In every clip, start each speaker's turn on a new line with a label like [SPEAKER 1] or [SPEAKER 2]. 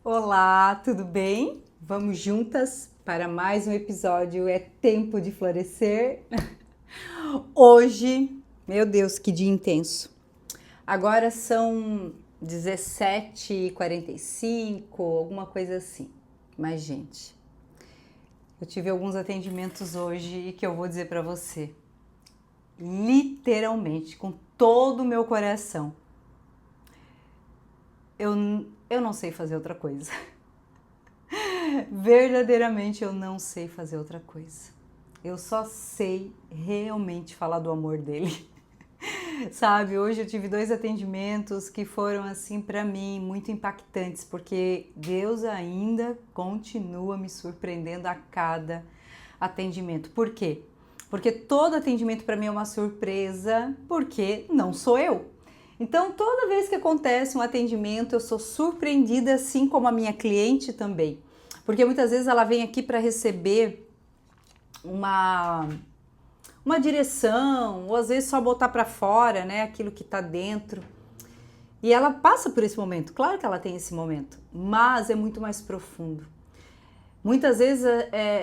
[SPEAKER 1] Olá, tudo bem? Vamos juntas para mais um episódio. É tempo de florescer. Hoje, meu Deus, que dia intenso. Agora são 17h45, alguma coisa assim. Mas, gente, eu tive alguns atendimentos hoje que eu vou dizer para você, literalmente, com todo o meu coração. Eu, eu não sei fazer outra coisa. Verdadeiramente eu não sei fazer outra coisa. Eu só sei realmente falar do amor dele. Sabe, hoje eu tive dois atendimentos que foram assim para mim muito impactantes, porque Deus ainda continua me surpreendendo a cada atendimento. Por quê? Porque todo atendimento para mim é uma surpresa, porque não sou eu. Então, toda vez que acontece um atendimento, eu sou surpreendida, assim como a minha cliente também. Porque muitas vezes ela vem aqui para receber uma uma direção, ou às vezes só botar para fora, né, aquilo que está dentro. E ela passa por esse momento, claro que ela tem esse momento, mas é muito mais profundo. Muitas vezes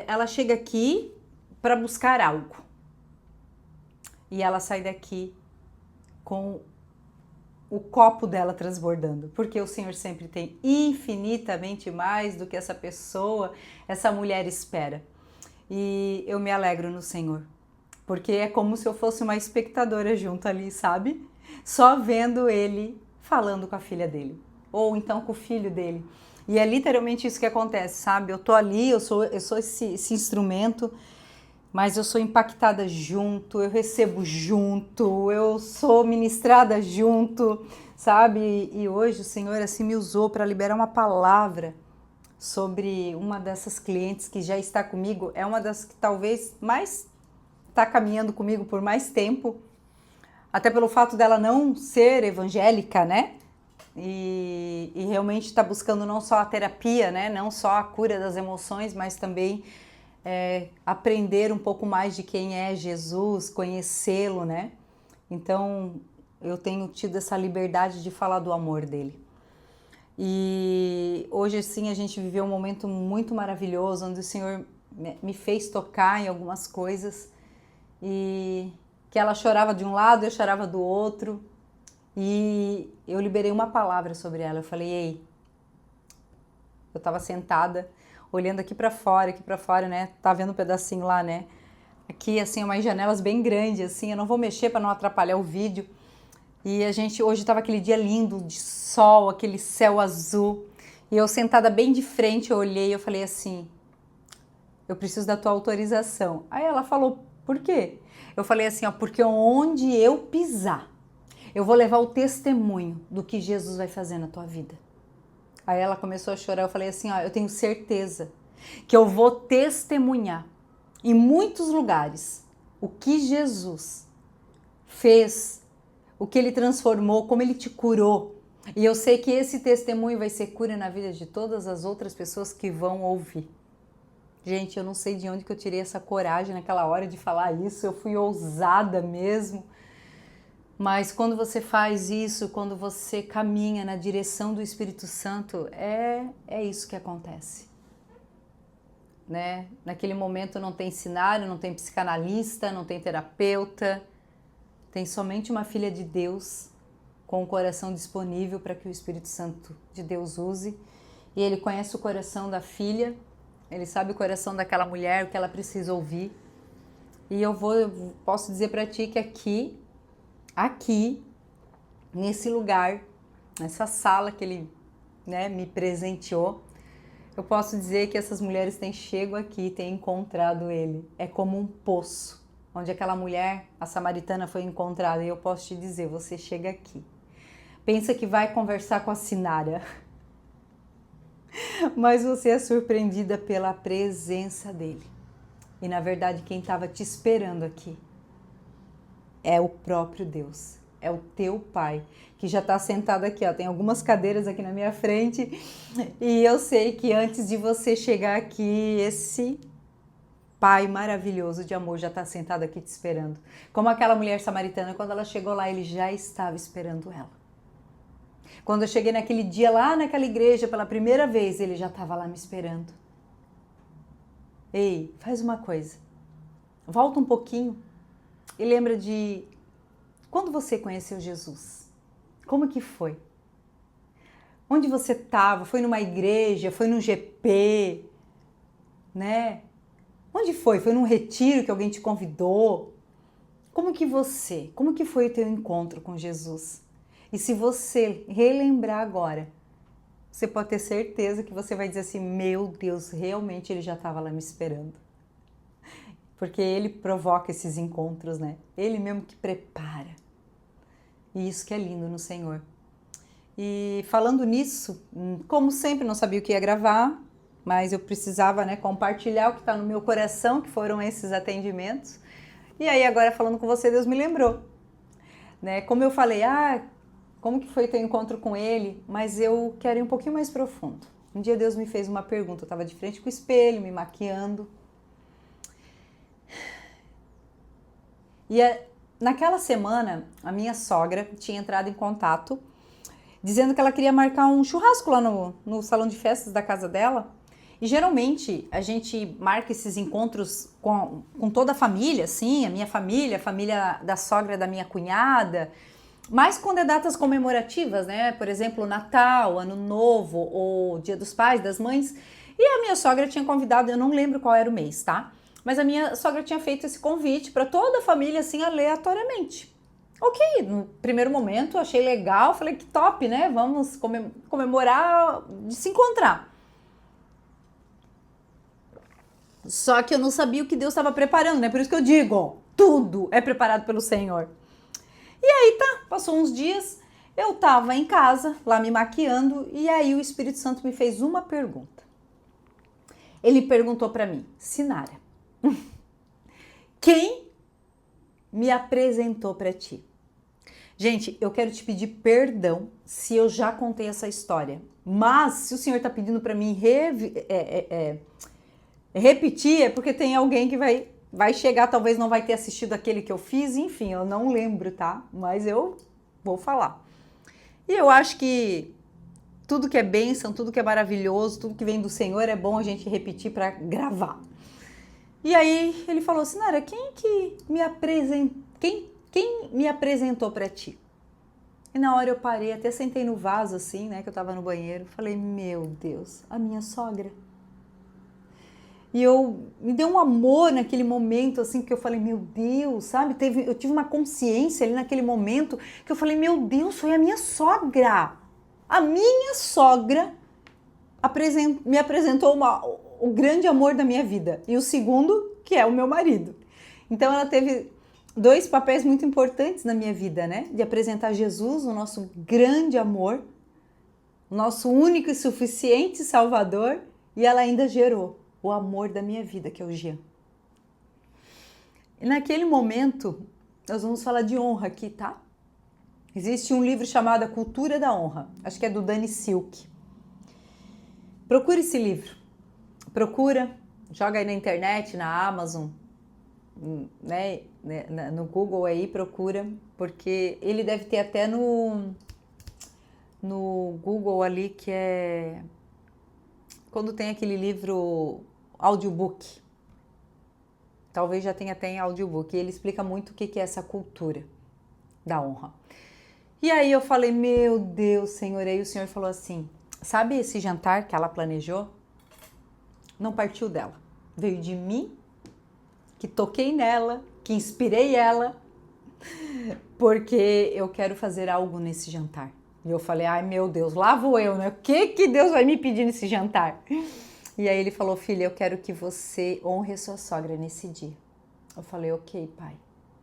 [SPEAKER 1] ela chega aqui para buscar algo e ela sai daqui com o copo dela transbordando, porque o Senhor sempre tem infinitamente mais do que essa pessoa, essa mulher espera. E eu me alegro no Senhor, porque é como se eu fosse uma espectadora junto ali, sabe? Só vendo ele falando com a filha dele, ou então com o filho dele. E é literalmente isso que acontece, sabe? Eu tô ali, eu sou esse instrumento, mas eu sou impactada junto, eu recebo junto, eu sou ministrada junto, sabe? E hoje o Senhor assim me usou para liberar uma palavra sobre uma dessas clientes que já está comigo, é uma das que talvez mais está caminhando comigo por mais tempo, até pelo fato dela não ser evangélica, né? E realmente está buscando não só a terapia, né? Não só a cura das emoções, mas também aprender um pouco mais de quem é Jesus, conhecê-lo, né? Então eu tenho tido essa liberdade de falar do amor dele. E hoje sim a gente viveu um momento muito maravilhoso, onde o Senhor me fez tocar em algumas coisas e que ela chorava de um lado, eu chorava do outro. E eu liberei uma palavra sobre ela. Eu falei: "Ei, eu tava sentada, olhando aqui para fora, né? Tá vendo um pedacinho lá, né? Aqui assim, umas janelas bem grandes assim, eu não vou mexer para não atrapalhar o vídeo. E a gente hoje tava aquele dia lindo de sol, aquele céu azul. E eu sentada bem de frente, eu olhei e eu falei assim: "Eu preciso da tua autorização". Aí ela falou: "Por quê?". Eu falei assim, ó: "Porque onde eu pisar, eu vou levar o testemunho do que Jesus vai fazer na tua vida". Aí ela começou a chorar, eu falei assim, ó: "Eu tenho certeza que eu vou testemunhar em muitos lugares o que Jesus fez, o que ele transformou, como ele te curou. E eu sei que esse testemunho vai ser cura na vida de todas as outras pessoas que vão ouvir". Gente, eu não sei de onde que eu tirei essa coragem naquela hora de falar isso, eu fui ousada mesmo. Mas quando você faz isso, quando você caminha na direção do Espírito Santo, é isso que acontece, né? Naquele momento não tem cenário, não tem psicanalista, não tem terapeuta, tem somente uma filha de Deus com o coração disponível para que o Espírito Santo de Deus use. E ele conhece o coração da filha, ele sabe o coração daquela mulher, o que ela precisa ouvir. E eu posso dizer para ti que aqui, nesse lugar, nessa sala que ele, né, me presenteou, eu posso dizer que essas mulheres têm chego aqui, têm encontrado ele. É como um poço, onde aquela mulher, a samaritana, foi encontrada. E eu posso te dizer, você chega aqui. Pensa que vai conversar com a Sinara, mas você é surpreendida pela presença dele. E na verdade, quem estava te esperando aqui é o próprio Deus, é o teu Pai, que já está sentado aqui, ó. Tem algumas cadeiras aqui na minha frente e eu sei que antes de você chegar aqui, esse Pai maravilhoso de amor já está sentado aqui te esperando. Como aquela mulher samaritana, quando ela chegou lá, ele já estava esperando ela. Quando eu cheguei naquele dia lá naquela igreja pela primeira vez, ele já estava lá me esperando. Ei, faz uma coisa. Volta um pouquinho e lembra de quando você conheceu Jesus. Como que foi? Onde você estava? Foi numa igreja? Foi num GP? Né? Onde foi? Foi num retiro que alguém te convidou? Como que foi o teu encontro com Jesus? E se você relembrar agora, você pode ter certeza que você vai dizer assim, meu Deus, realmente ele já estava lá me esperando. Porque ele provoca esses encontros, né? Ele mesmo que prepara. E isso que é lindo no Senhor. E falando nisso, como sempre, não sabia o que ia gravar, mas eu precisava, né, compartilhar o que está no meu coração, que foram esses atendimentos. E aí agora falando com você, Deus me lembrou, né? Como eu falei, como que foi o teu encontro com ele? Mas eu quero ir um pouquinho mais profundo. Um dia Deus me fez uma pergunta, eu estava de frente com o espelho, me maquiando. E naquela semana, a minha sogra tinha entrado em contato, dizendo que ela queria marcar um churrasco lá no salão de festas da casa dela. E geralmente a gente marca esses encontros com toda a família, assim, a minha família, a família da sogra da minha cunhada, mas quando é datas comemorativas, né? Por exemplo, Natal, Ano Novo ou Dia dos Pais, das Mães. E a minha sogra tinha convidado, eu não lembro qual era o mês, tá? Mas a minha sogra tinha feito esse convite para toda a família, assim, aleatoriamente. Ok, no primeiro momento achei legal, falei que top, né? Vamos comemorar de se encontrar. Só que eu não sabia o que Deus estava preparando, né? Por isso que eu digo, tudo é preparado pelo Senhor. E aí tá, passou uns dias, eu tava em casa, lá me maquiando, e aí o Espírito Santo me fez uma pergunta. Ele perguntou para mim, Sinara, quem me apresentou para ti? Gente, eu quero te pedir perdão se eu já contei essa história, mas se o Senhor tá pedindo para mim repetir, é porque tem alguém que vai chegar, talvez não vai ter assistido aquele que eu fiz, enfim, eu não lembro, tá? Mas eu vou falar. E eu acho que tudo que é bênção, tudo que é maravilhoso, tudo que vem do Senhor é bom a gente repetir para gravar. E aí ele falou assim, Sinara, quem me apresentou para ti? E na hora eu parei, até sentei no vaso assim, né, que eu tava no banheiro, falei, meu Deus, a minha sogra. E me deu um amor naquele momento, assim, que eu falei, meu Deus, sabe? Eu tive uma consciência ali naquele momento que eu falei, meu Deus, foi a minha sogra. A minha sogra me apresentou o grande amor da minha vida. E o segundo, que é o meu marido. Então ela teve dois papéis muito importantes na minha vida, né? De apresentar Jesus, o nosso grande amor, o nosso único e suficiente Salvador, e ela ainda gerou o amor da minha vida, que é o Jean. E naquele momento, nós vamos falar de honra aqui, tá? Existe um livro chamado A Cultura da Honra, acho que é do Danny Silk. Procure esse livro, joga aí na internet, na Amazon, né, no Google aí, procura, porque ele deve ter até no Google ali, que é quando tem aquele livro audiobook, talvez já tenha até em audiobook, e ele explica muito o que é essa cultura da honra. E aí eu falei, meu Deus, Senhor, aí o Senhor falou assim, sabe esse jantar que ela planejou? Não partiu dela, veio de mim, que toquei nela, que inspirei ela, porque eu quero fazer algo nesse jantar. E eu falei, ai meu Deus, lá vou eu, né? O que Deus vai me pedir nesse jantar? E aí ele falou, filha, eu quero que você honre a sua sogra nesse dia. Eu falei, ok, pai.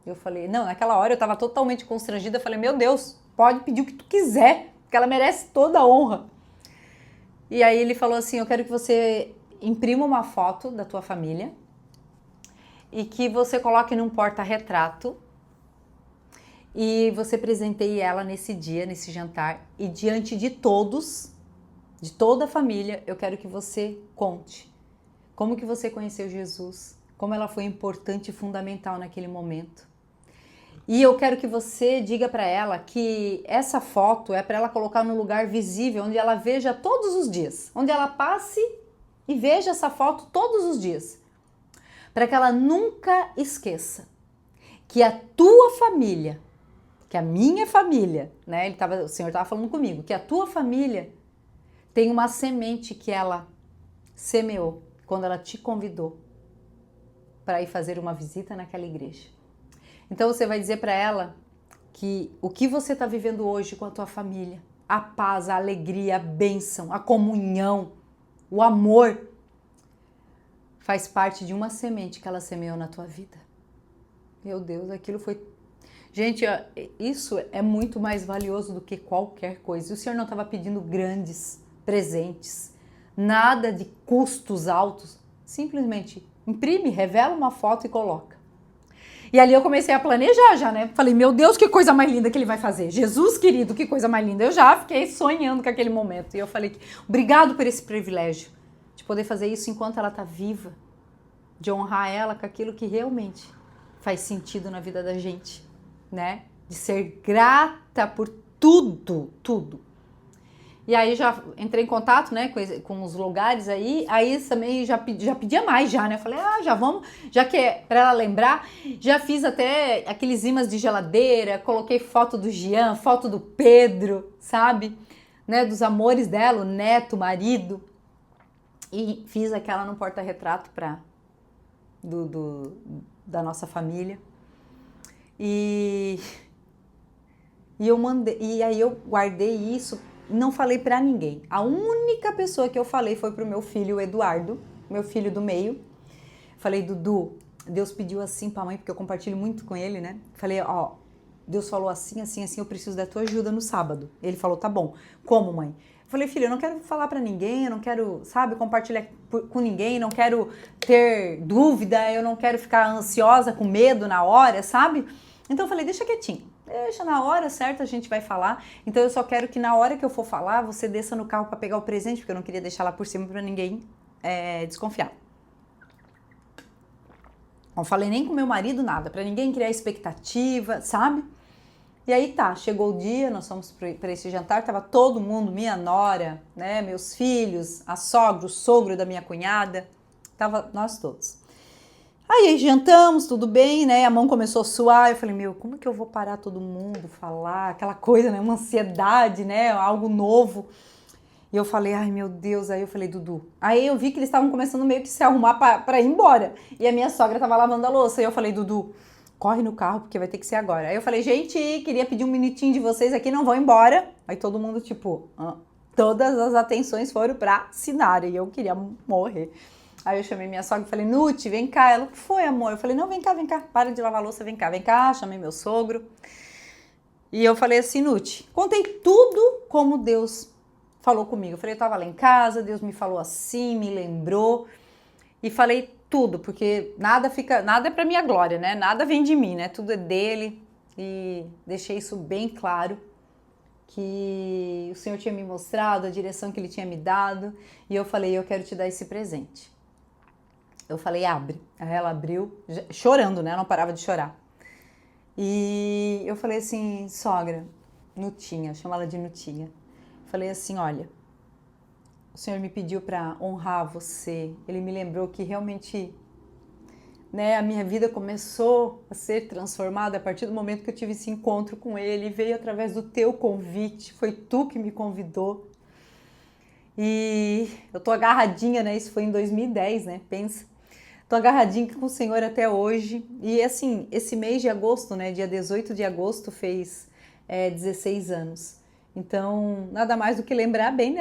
[SPEAKER 1] Eu falei, não, naquela hora eu tava totalmente constrangida, eu falei, meu Deus, pode pedir o que tu quiser, porque ela merece toda a honra. E aí ele falou assim, eu quero que você imprima uma foto da tua família e que você coloque num porta-retrato e você presenteie ela nesse dia, nesse jantar, e diante de todos, de toda a família, eu quero que você conte como que você conheceu Jesus, como ela foi importante e fundamental naquele momento. E eu quero que você diga para ela que essa foto é para ela colocar num lugar visível, onde ela veja todos os dias, onde ela passe e veja essa foto todos os dias, para que ela nunca esqueça que a tua família, que a minha família, né? O Senhor estava falando comigo, que a tua família tem uma semente que ela semeou quando ela te convidou para ir fazer uma visita naquela igreja. Então você vai dizer para ela que o que você está vivendo hoje com a tua família, a paz, a alegria, a bênção, a comunhão, o amor, faz parte de uma semente que ela semeou na tua vida. Meu Deus, aquilo foi... Gente, isso é muito mais valioso do que qualquer coisa. O Senhor não estava pedindo grandes presentes, nada de custos altos. Simplesmente imprime, revela uma foto e coloca. E ali eu comecei a planejar já, né? Falei, meu Deus, que coisa mais linda que ele vai fazer. Jesus querido, que coisa mais linda. Eu já fiquei sonhando com aquele momento. E eu falei, obrigado por esse privilégio de poder fazer isso enquanto ela está viva, de honrar ela com aquilo que realmente faz sentido na vida da gente, né? De ser grata por tudo, tudo. E aí já entrei em contato, né, com os lugares aí também já pedia mais já, né? Eu falei, já vamos, já que é pra ela lembrar, já fiz até aqueles imãs de geladeira, coloquei foto do Jean, foto do Pedro, sabe? Né, dos amores dela, o neto, o marido. E fiz aquela no porta-retrato da nossa família. E eu mandei, e aí eu guardei isso, não falei pra ninguém. A única pessoa que eu falei foi pro meu filho, o Eduardo, meu filho do meio. Falei, Dudu, Deus pediu assim pra mãe, porque eu compartilho muito com ele, né? Falei, Deus falou assim, assim, assim, eu preciso da tua ajuda no sábado. Ele falou, tá bom. Como, mãe? Eu falei, filho, eu não quero falar pra ninguém, eu não quero, sabe, compartilhar com ninguém, não quero ter dúvida, eu não quero ficar ansiosa, com medo na hora, sabe? Então eu falei, deixa quietinho. Deixa, na hora certa a gente vai falar. Então eu só quero que na hora que eu for falar, você desça no carro para pegar o presente, porque eu não queria deixar lá por cima para ninguém desconfiar. Não falei nem com meu marido nada, para ninguém criar expectativa, sabe? E aí tá, chegou o dia, nós fomos para esse jantar, tava todo mundo, minha nora, né, meus filhos, a sogra, o sogro da minha cunhada, tava nós todos. Aí jantamos, tudo bem, né? A mão começou a suar. Eu falei, como que eu vou parar todo mundo, falar aquela coisa, né? Uma ansiedade, né? Algo novo. E eu falei, ai meu Deus. Aí eu falei, Dudu. Aí eu vi que eles estavam começando meio que se arrumar para ir embora. E a minha sogra tava lavando a louça. E eu falei, Dudu, corre no carro porque vai ter que ser agora. Aí eu falei, gente, queria pedir um minutinho de vocês aqui, não vão embora. Aí todo mundo, tipo, todas as atenções foram pra Sinara. E eu queria morrer. Aí eu chamei minha sogra e falei, Nuti, vem cá. Ela, o que foi, amor? Eu falei, não, vem cá, para de lavar a louça, vem cá. Chamei meu sogro. E eu falei assim, Nuti, contei tudo como Deus falou comigo. Eu falei, eu tava lá em casa, Deus me falou assim, me lembrou. E falei tudo, porque nada é pra minha glória, né? Nada vem de mim, né? Tudo é dele. E deixei isso bem claro, que o Senhor tinha me mostrado, a direção que Ele tinha me dado. E eu falei, eu quero te dar esse presente. Eu falei, abre. Aí ela abriu, chorando, né? Ela não parava de chorar. E eu falei assim, sogra, Nutinha, chamo ela de Nutinha. Falei assim, olha, o Senhor me pediu para honrar você. Ele me lembrou que realmente, né, a minha vida começou a ser transformada a partir do momento que eu tive esse encontro com Ele. Veio através do teu convite, foi tu que me convidou. E eu tô agarradinha, né? Isso foi em 2010, né? Pensa. Tô agarradinha com o Senhor até hoje. E assim, esse mês de agosto, né? Dia 18 de agosto fez 16 anos. Então, nada mais do que lembrar bem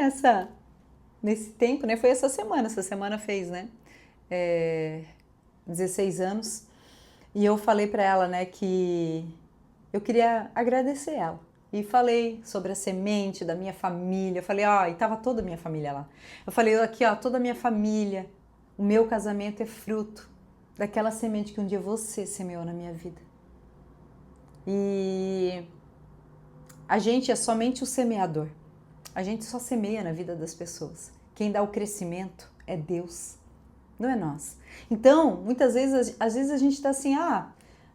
[SPEAKER 1] nesse tempo, né? Foi essa semana fez, né? 16 anos. E eu falei pra ela, né, que eu queria agradecer ela. E falei sobre a semente da minha família. Eu falei, e tava toda a minha família lá. Eu falei, aqui, toda a minha família. O meu casamento é fruto daquela semente que um dia você semeou na minha vida. E a gente é somente o semeador. A gente só semeia na vida das pessoas. Quem dá o crescimento é Deus, não é nós. Então, muitas vezes, às vezes a gente tá assim,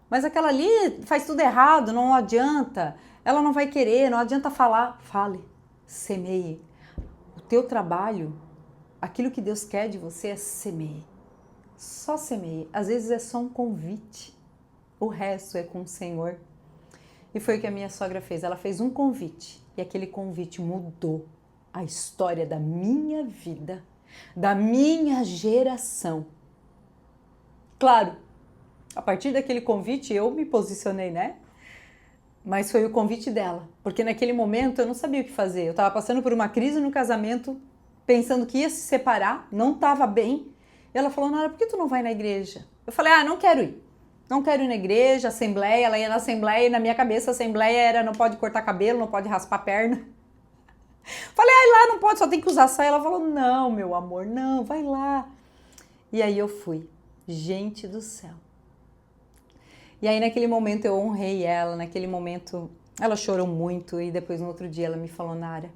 [SPEAKER 1] Mas aquela ali faz tudo errado, não adianta. Ela não vai querer, não adianta falar. Fale, semeie. O teu trabalho, aquilo que Deus quer de você é semeie. Só semeie. Às vezes é só um convite. O resto é com o Senhor. E foi o que a minha sogra fez. Ela fez um convite. E aquele convite mudou a história da minha vida, da minha geração. Claro, a partir daquele convite eu me posicionei, né? Mas foi o convite dela. Porque naquele momento eu não sabia o que fazer. Eu estava passando por uma crise no casamento, pensando que ia se separar, não estava bem. E ela falou, Nara, por que tu não vai na igreja? Eu falei, não quero ir. Não quero ir na igreja, assembleia. Ela ia na assembleia e na minha cabeça a assembleia era não pode cortar cabelo, não pode raspar a perna. Falei, lá não pode, só tem que usar saia. Ela falou, não, meu amor, não, vai lá. E aí eu fui. Gente do céu. E aí naquele momento eu honrei ela, naquele momento ela chorou muito e depois no outro dia ela me falou, Nara,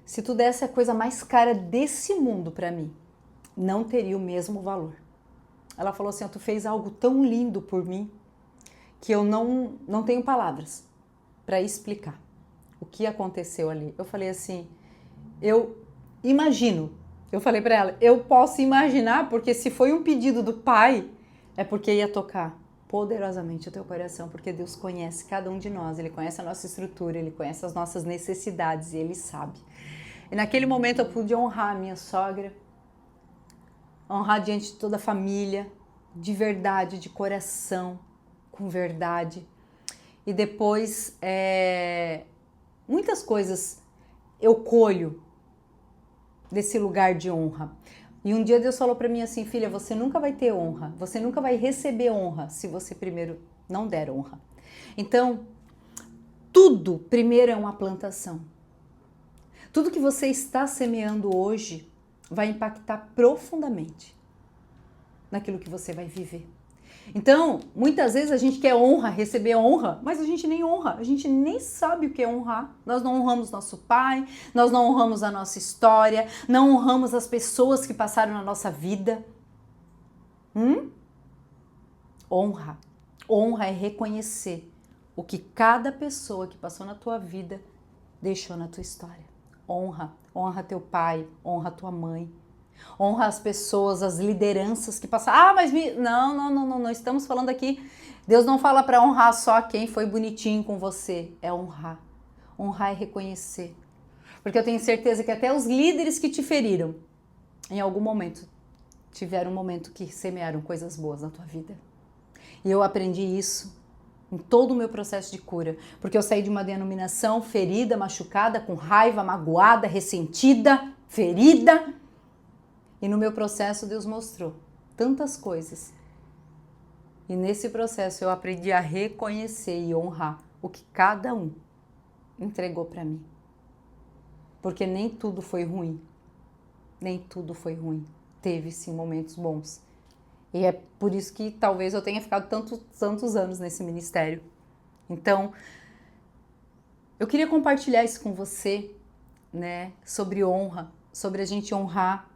[SPEAKER 1] se tu desse a coisa mais cara desse mundo pra mim, não teria o mesmo valor. Ela falou assim, tu fez algo tão lindo por mim que eu não tenho palavras pra explicar o que aconteceu ali. Eu falei assim, eu imagino, eu falei pra ela, eu posso imaginar porque se foi um pedido do pai, é porque ia tocar poderosamente o teu coração, porque Deus conhece cada um de nós, Ele conhece a nossa estrutura, Ele conhece as nossas necessidades e Ele sabe. E naquele momento eu pude honrar a minha sogra, honrar diante de toda a família, de verdade, de coração, com verdade. E depois, muitas coisas eu colho desse lugar de honra. E um dia Deus falou para mim assim, filha, você nunca vai ter honra, você nunca vai receber honra se você primeiro não der honra. Então, tudo primeiro é uma plantação. Tudo que você está semeando hoje vai impactar profundamente naquilo que você vai viver. Então, muitas vezes a gente quer honra, receber honra, mas a gente nem honra, a gente nem sabe o que é honrar. Nós não honramos nosso pai, nós não honramos a nossa história, não honramos as pessoas que passaram na nossa vida. Honra. Honra é reconhecer o que cada pessoa que passou na tua vida deixou na tua história. Honra. Honra teu pai, honra tua mãe. Honra as pessoas, as lideranças que passaram. Mas não estamos falando aqui. Deus não fala para honrar só quem foi bonitinho com você. É honrar. Honrar é reconhecer. Porque eu tenho certeza que até os líderes que te feriram, em algum momento, tiveram um momento que semearam coisas boas na tua vida. E eu aprendi isso em todo o meu processo de cura. Porque eu saí de uma denominação ferida, machucada, com raiva, magoada, ressentida, ferida. E no meu processo Deus mostrou tantas coisas. E nesse processo eu aprendi a reconhecer e honrar o que cada um entregou para mim. Porque nem tudo foi ruim. Nem tudo foi ruim. Teve sim momentos bons. E é por isso que talvez eu tenha ficado tantos anos nesse ministério. Então, eu queria compartilhar isso com você, né, sobre honra, sobre a gente honrar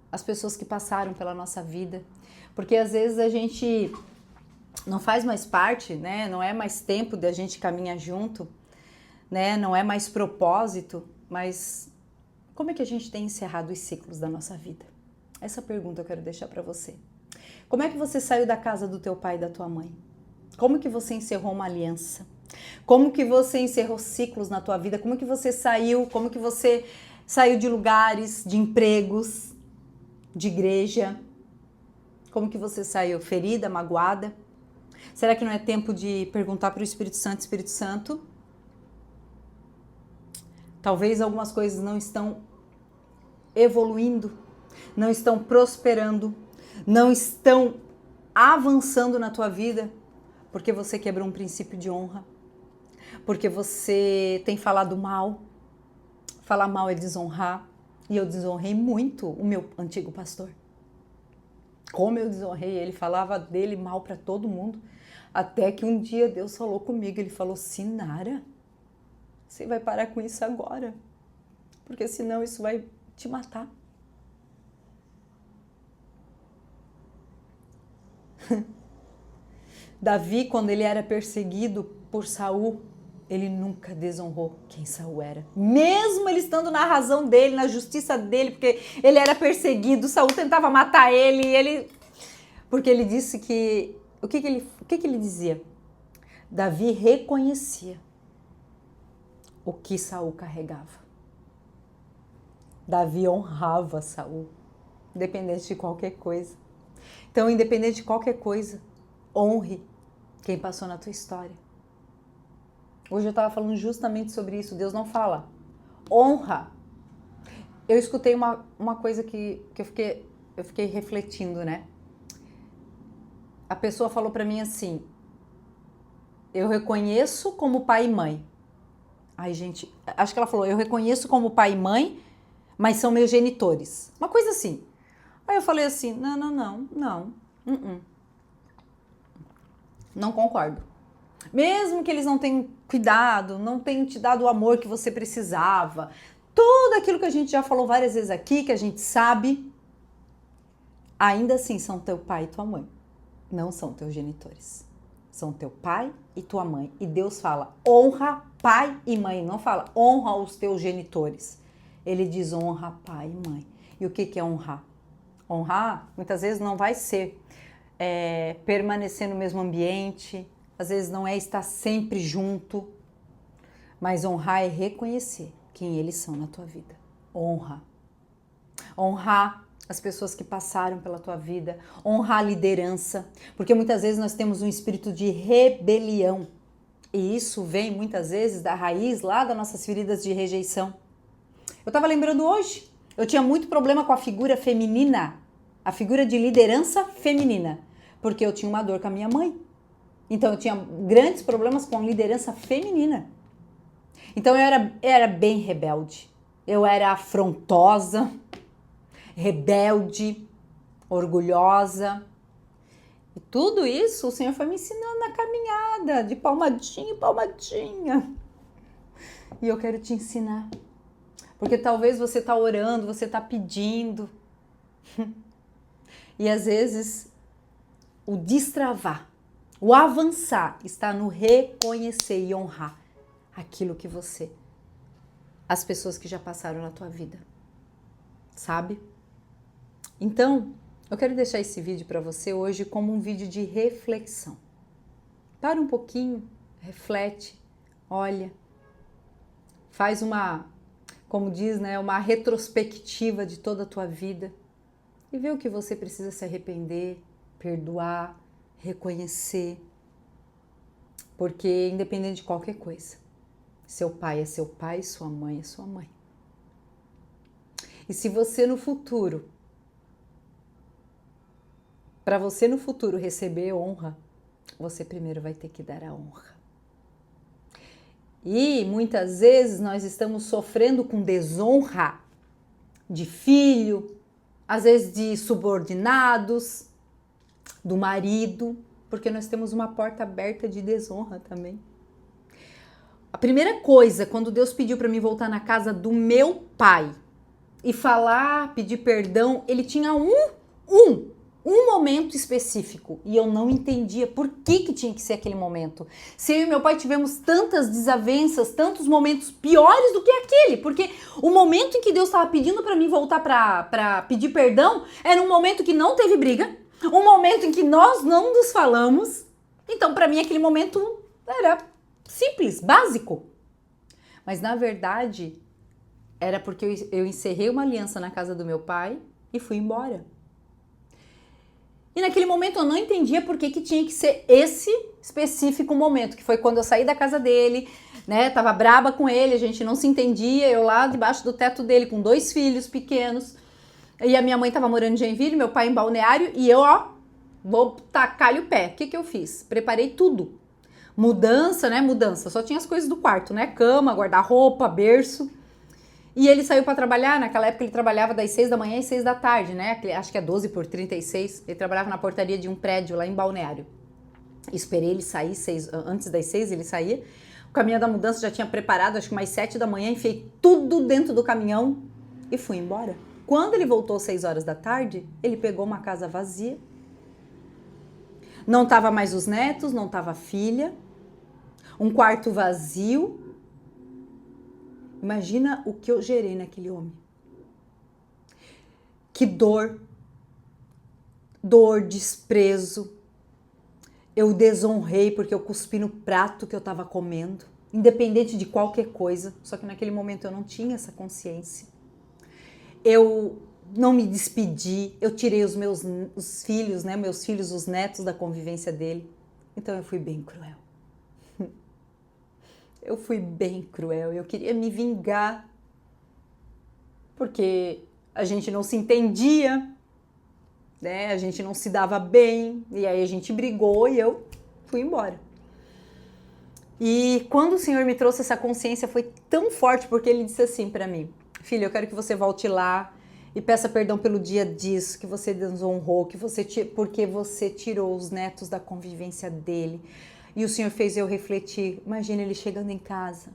[SPEAKER 1] as pessoas que passaram pela nossa vida, porque às vezes a gente não faz mais parte, né? Não é mais tempo de a gente caminhar junto, né? Não é mais propósito, mas como é que a gente tem encerrado os ciclos da nossa vida? Essa pergunta eu quero deixar para você. Como é que você saiu da casa do teu pai e da tua mãe? Como que você encerrou uma aliança? Como que você encerrou ciclos na tua vida? Como que você saiu? Como que você saiu de lugares, de empregos, de igreja? Como que você saiu? Ferida, magoada? Será que não é tempo de perguntar para o Espírito Santo, talvez algumas coisas não estão evoluindo, não estão prosperando, não estão avançando na tua vida, porque você quebrou um princípio de honra, porque você tem falado mal. Falar mal é desonrar, e eu desonrei muito o meu antigo pastor. Como eu desonrei, ele falava dele mal para todo mundo, até que um dia Deus falou comigo, ele falou, Sinara, você vai parar com isso agora, porque senão isso vai te matar. Davi, quando ele era perseguido por Saul, ele nunca desonrou quem Saul era. Mesmo ele estando na razão dele, na justiça dele, porque ele era perseguido, Saul tentava matar ele, porque ele disse que... O que ele dizia? Davi reconhecia o que Saul carregava. Davi honrava Saul, independente de qualquer coisa. Então, independente de qualquer coisa, honre quem passou na tua história. Hoje eu estava falando justamente sobre isso. Deus não fala. Honra. Eu escutei uma coisa que eu fiquei refletindo, né? A pessoa falou para mim assim: eu reconheço como pai e mãe. Ai, gente, acho que ela falou: eu reconheço como pai e mãe, mas são meus genitores. Uma coisa assim. Aí eu falei assim: não. Não concordo. Mesmo que eles não tenham cuidado, não tenham te dado o amor que você precisava, tudo aquilo que a gente já falou várias vezes aqui, que a gente sabe, ainda assim são teu pai e tua mãe. Não são teus genitores. São teu pai e tua mãe. E Deus fala: honra pai e mãe. Não fala honra os teus genitores. Ele diz honra pai e mãe. E o que é honrar? Honrar, muitas vezes, não vai ser permanecer no mesmo ambiente. Às vezes não é estar sempre junto, mas honrar é reconhecer quem eles são na tua vida. Honra. Honrar as pessoas que passaram pela tua vida, honrar a liderança, porque muitas vezes nós temos um espírito de rebelião e isso vem muitas vezes da raiz lá das nossas feridas de rejeição. Eu estava lembrando hoje, eu tinha muito problema com a figura feminina, a figura de liderança feminina, porque eu tinha uma dor com a minha mãe. Então, eu tinha grandes problemas com liderança feminina. Então, eu era bem rebelde. Eu era afrontosa, rebelde, orgulhosa. E tudo isso o Senhor foi me ensinando na caminhada, de palmadinha em palmadinha. E eu quero te ensinar. Porque talvez você está orando, você está pedindo. E às vezes, o destravar, o avançar está no reconhecer e honrar aquilo que as pessoas que já passaram na tua vida, sabe? Então, eu quero deixar esse vídeo para você hoje como um vídeo de reflexão. Para um pouquinho, reflete, olha, faz como diz, né, uma retrospectiva de toda a tua vida e vê o que você precisa se arrepender, perdoar, reconhecer, porque independente de qualquer coisa, seu pai é seu pai, sua mãe é sua mãe. E se você no futuro, para você no futuro receber honra, você primeiro vai ter que dar a honra. E muitas vezes nós estamos sofrendo com desonra de filho, às vezes de subordinados, do marido, porque nós temos uma porta aberta de desonra também. A primeira coisa, quando Deus pediu para mim voltar na casa do meu pai e falar, pedir perdão, ele tinha um momento específico e eu não entendia por que tinha que ser aquele momento. Se eu e meu pai tivemos tantas desavenças, tantos momentos piores do que aquele, porque o momento em que Deus estava pedindo para mim voltar para pedir perdão era um momento que não teve briga, um momento em que nós não nos falamos. Então, para mim, aquele momento era simples, básico. Mas, na verdade, era porque eu encerrei uma aliança na casa do meu pai e fui embora. E naquele momento eu não entendia por que tinha que ser esse específico momento, que foi quando eu saí da casa dele, né? Tava braba com ele, a gente não se entendia, eu lá debaixo do teto dele com 2 filhos pequenos. E a minha mãe tava morando em Joinville, meu pai em Balneário, e eu, vou tacar-lhe o pé. O que eu fiz? Preparei tudo. Mudança, né? Mudança. Só tinha as coisas do quarto, né? Cama, guarda-roupa, berço. E ele saiu para trabalhar, naquela época ele trabalhava das 6 da manhã às 6 da tarde, né? Acho que é 12/36. Ele trabalhava na portaria de um prédio lá em Balneário. Esperei ele sair, antes das 6 ele saía. O caminhão da mudança já tinha preparado, acho que mais 7 da manhã, enfiei tudo dentro do caminhão e fui embora. Quando ele voltou às 6 horas da tarde, ele pegou uma casa vazia. Não tava mais os netos, não tava a filha, um quarto vazio. Imagina o que eu gerei naquele homem. Que dor, desprezo. Eu desonrei porque eu cuspi no prato que eu estava comendo, independente de qualquer coisa. Só que naquele momento eu não tinha essa consciência. Eu não me despedi, eu tirei os filhos, né, meus filhos, os netos da convivência dele. Então eu fui bem cruel. Eu fui bem cruel, eu queria me vingar, porque a gente não se entendia, né? A gente não se dava bem, e aí a gente brigou e eu fui embora. E quando o Senhor me trouxe essa consciência foi tão forte, porque ele disse assim para mim: filha, eu quero que você volte lá e peça perdão pelo dia disso, que você desonrou, porque você tirou os netos da convivência dele. E o Senhor fez eu refletir. Imagina ele chegando em casa.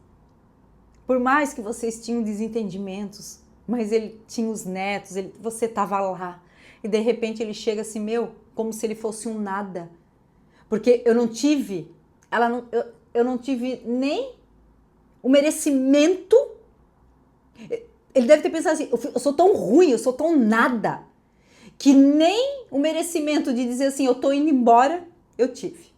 [SPEAKER 1] Por mais que vocês tinham desentendimentos, mas ele tinha os netos, você estava lá. E de repente ele chega assim, como se ele fosse um nada. Porque eu não tive, eu não tive nem o merecimento. Ele deve ter pensado assim, eu sou tão ruim, eu sou tão nada, que nem o merecimento de dizer assim, eu tô indo embora, eu tive.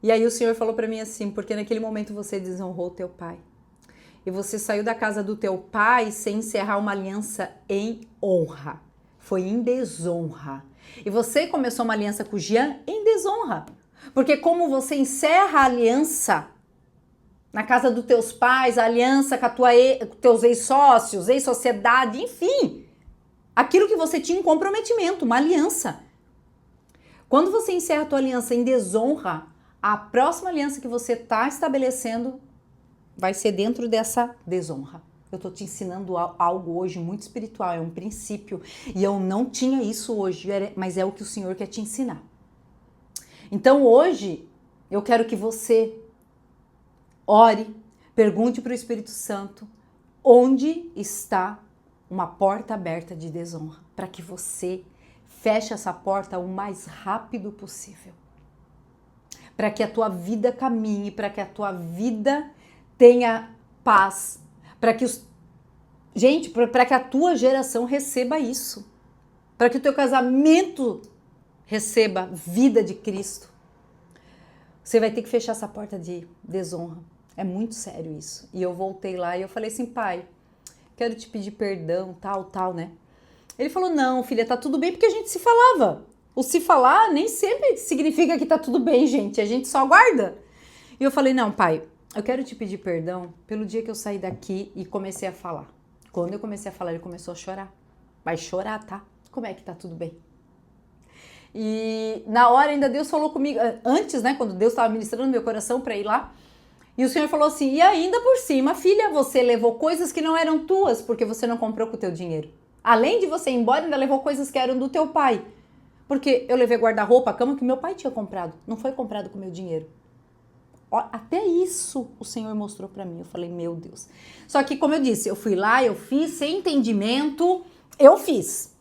[SPEAKER 1] E aí o Senhor falou para mim assim, porque naquele momento você desonrou teu pai. E você saiu da casa do teu pai sem encerrar uma aliança em honra. Foi em desonra. E você começou uma aliança com o Jean em desonra. Porque como você encerra a aliança na casa dos teus pais, a aliança com teus ex-sócios, ex-sociedade, enfim. Aquilo que você tinha um comprometimento, uma aliança. Quando você encerra a tua aliança em desonra, a próxima aliança que você está estabelecendo vai ser dentro dessa desonra. Eu estou te ensinando algo hoje muito espiritual, é um princípio. E eu não tinha isso hoje, mas é o que o Senhor quer te ensinar. Então hoje, eu quero que você ore, pergunte para o Espírito Santo onde está uma porta aberta de desonra, para que você feche essa porta o mais rápido possível. Para que a tua vida caminhe, para que a tua vida tenha paz, para que para que a tua geração receba isso, para que o teu casamento receba vida de Cristo. Você vai ter que fechar essa porta de desonra. É muito sério isso. E eu voltei lá e eu falei assim, pai, quero te pedir perdão, tal, né? Ele falou, não, filha, tá tudo bem, porque a gente se falava. O se falar nem sempre significa que tá tudo bem, gente. A gente só aguarda. E eu falei, não, pai, eu quero te pedir perdão pelo dia que eu saí daqui e comecei a falar. Quando eu comecei a falar, ele começou a chorar. Vai chorar, tá? Como é que tá tudo bem? E na hora ainda Deus falou comigo, antes, né, quando Deus estava ministrando no meu coração para ir lá, e o Senhor falou assim, e ainda por cima, filha, você levou coisas que não eram tuas, porque você não comprou com o teu dinheiro. Além de você ir embora, ainda levou coisas que eram do teu pai. Porque eu levei guarda-roupa, a cama que meu pai tinha comprado. Não foi comprado com meu dinheiro. Até isso o Senhor mostrou para mim. Eu falei, meu Deus. Só que, como eu disse, eu fui lá, eu fiz, sem entendimento, eu fiz.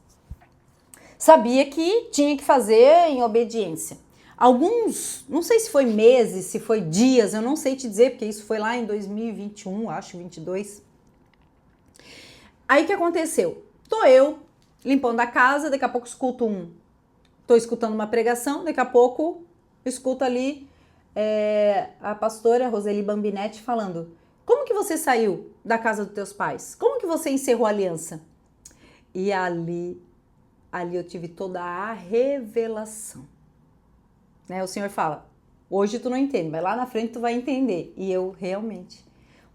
[SPEAKER 1] Sabia que tinha que fazer em obediência. Alguns, não sei se foi meses, se foi dias, eu não sei te dizer, porque isso foi lá em 2021, acho, 22. Aí o que aconteceu? Tô eu limpando a casa, daqui a pouco tô escutando uma pregação, daqui a pouco eu escuto ali a pastora Roseli Bambinetti falando, como que você saiu da casa dos teus pais? Como que você encerrou a aliança? E ali eu tive toda a revelação. Né? O Senhor fala, hoje tu não entende, mas lá na frente tu vai entender. E eu realmente,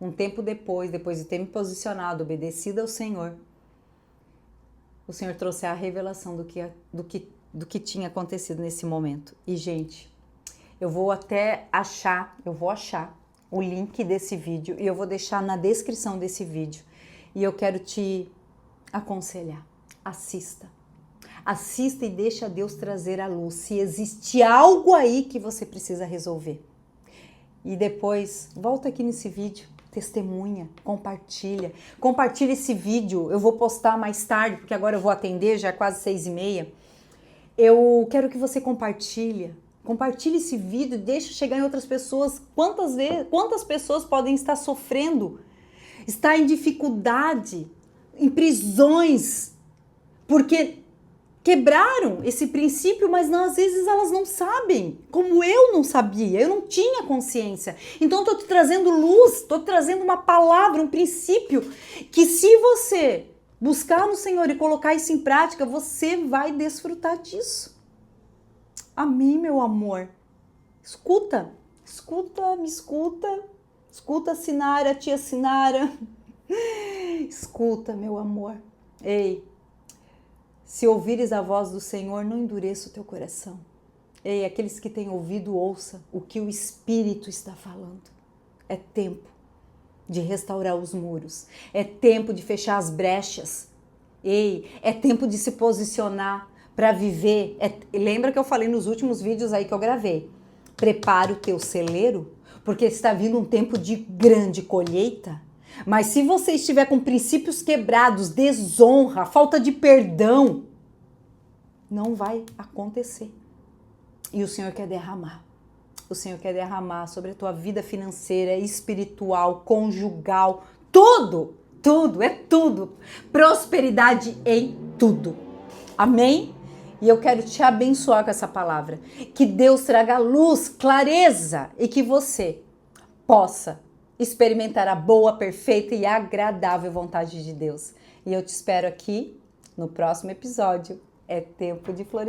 [SPEAKER 1] um tempo depois de ter me posicionado, obedecido ao Senhor, o Senhor trouxe a revelação do que tinha acontecido nesse momento. E, gente, eu vou achar o link desse vídeo e eu vou deixar na descrição desse vídeo. E eu quero te aconselhar, assista e deixa Deus trazer à luz se existe algo aí que você precisa resolver. E depois, volta aqui nesse vídeo, testemunha, compartilha esse vídeo, eu vou postar mais tarde, porque agora eu vou atender, já é quase 6h30. Eu quero que você compartilhe esse vídeo, deixe chegar em outras pessoas. Quantas pessoas podem estar sofrendo, estar em dificuldade, em prisões, porque quebraram esse princípio, mas às vezes elas não sabem, como eu não sabia, eu não tinha consciência. Então estou te trazendo luz, estou te trazendo uma palavra, um princípio, que se você buscar no Senhor e colocar isso em prática, você vai desfrutar disso. Amém, meu amor? Escuta, me escuta, Sinara, tia Sinara. Escuta, meu amor. Ei, se ouvires a voz do Senhor, não endureça o teu coração. Ei, aqueles que têm ouvido, ouça o que o Espírito está falando. É tempo de restaurar os muros. É tempo de fechar as brechas. Ei, é tempo de se posicionar para viver. Lembra que eu falei nos últimos vídeos aí que eu gravei? Prepara o teu celeiro, porque está vindo um tempo de grande colheita. Mas se você estiver com princípios quebrados, desonra, falta de perdão, não vai acontecer. E o Senhor quer derramar. O Senhor quer derramar sobre a tua vida financeira, espiritual, conjugal, tudo, é tudo. Prosperidade em tudo. Amém? E eu quero te abençoar com essa palavra. Que Deus traga luz, clareza e que você possa experimentar a boa, perfeita e agradável vontade de Deus. E eu te espero aqui no próximo episódio. É tempo de florescer.